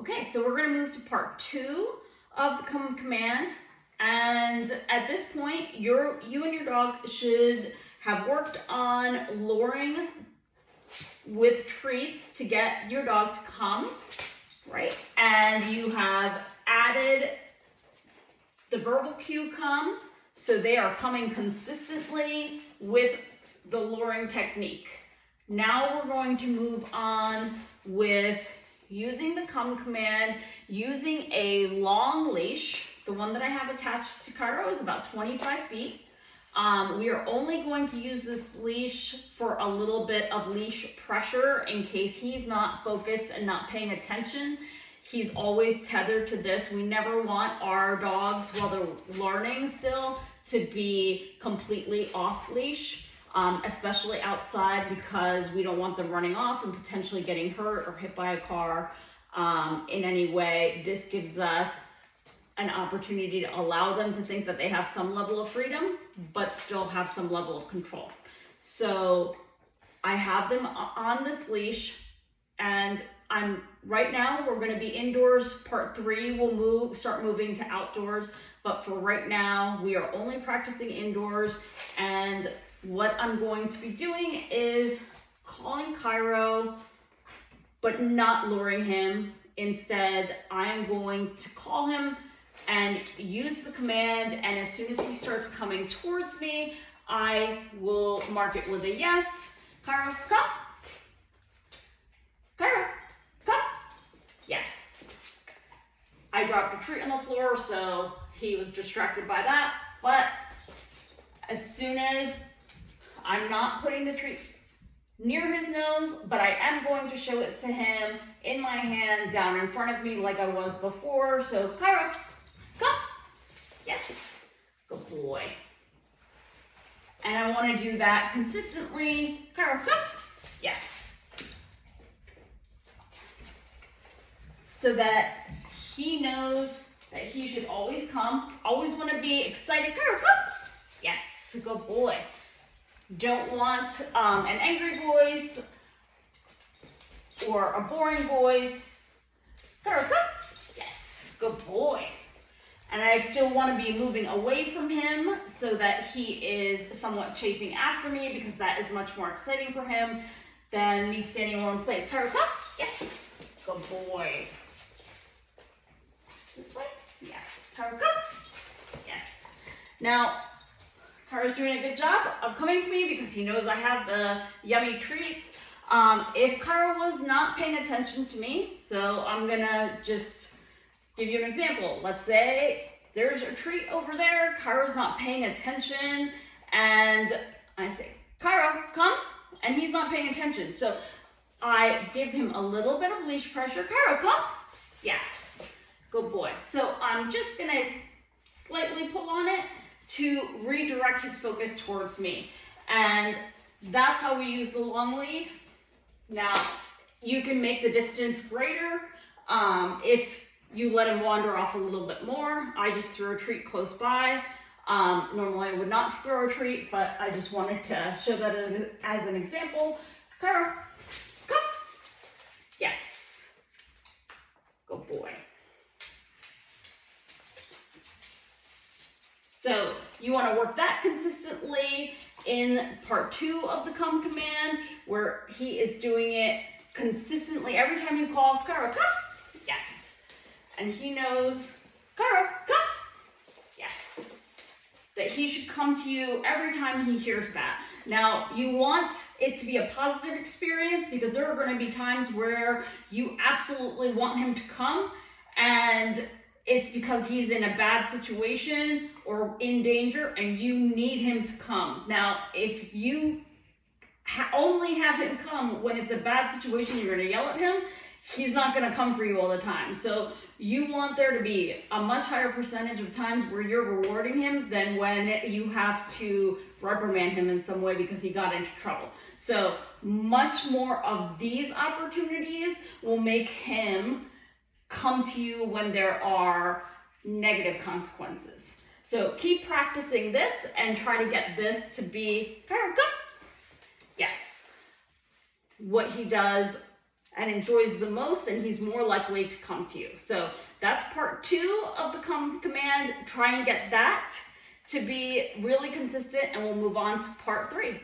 Okay, so we're gonna move to part 2 of the come command. And at this point, you and your dog should have worked on luring with treats to get your dog to come, right? And you have added the verbal cue come, so they are coming consistently with the luring technique. Now we're going to move on with using the come command, using a long leash. The one that I have attached to Cairo is about 25 feet. We are only going to use this leash for a little bit of leash pressure in case he's not focused and not paying attention. He's always tethered to this. We never want our dogs, while they're learning still, to be completely off leash, especially outside, because we don't want them running off and potentially getting hurt or hit by a car in any way. This gives us an opportunity to allow them to think that they have some level of freedom, but still have some level of control. So I have them on this leash, and right now we're going to be indoors. Part 3 will start moving to outdoors, but for right now we are only practicing indoors. And what I'm going to be doing is calling Cairo, but not luring him. Instead, I am going to call him and use the command, and as soon as he starts coming towards me, I will mark it with a yes. Cairo, come. Cairo, come. Yes. I dropped a treat on the floor, so he was distracted by that, but as soon as I'm not putting the treat near his nose, but I am going to show it to him in my hand down in front of me like I was before. So Cairo, come. Yes. Good boy. And I want to do that consistently. Cairo, come. Yes. So that he knows that he should always come. Always want to be excited. Cairo, come. Yes. Good boy. Don't want an angry voice or a boring voice. Cairo, come. Yes. Good boy. And I still want to be moving away from him so that he is somewhat chasing after me, because that is much more exciting for him than me standing in one place. Cairo, come. Yes. Good boy. This way. Yes. Cairo, come. Yes. Now, Cairo's doing a good job of coming to me because he knows I have the yummy treats. If Cairo was not paying attention to me, so I'm gonna just give you an example. Let's say there's a treat over there, Cairo's not paying attention, and I say, Cairo, come, and he's not paying attention. So I give him a little bit of leash pressure. Cairo, come. Yes, good boy. So I'm just gonna slightly pull on it to redirect his focus towards me. And that's how we use the long lead. Now, you can make the distance greater if you let him wander off a little bit more. I just threw a treat close by. Normally I would not throw a treat, but I just wanted to show that as an example. Cairo, come. Yes. Good boy. So you want to work that consistently in part 2 of the come command, where he is doing it consistently. Every time you call, Cairo, come. Yes. And he knows, Cairo, come. Yes. That he should come to you every time he hears that. Now, you want it to be a positive experience, because there are going to be times where you absolutely want him to come, and it's because he's in a bad situation or in danger and you need him to come. Now, if you only have him come when it's a bad situation, you're going to yell at him, he's not going to come for you all the time. So you want there to be a much higher percentage of times where you're rewarding him than when you have to reprimand him in some way because he got into trouble. So much more of these opportunities will make him come to you when there are negative consequences. So keep practicing this and try to get this to be, Cairo, come. Yes. What he does and enjoys the most, then he's more likely to come to you. So that's part 2 of the come command. Try and get that to be really consistent, and we'll move on to part 3.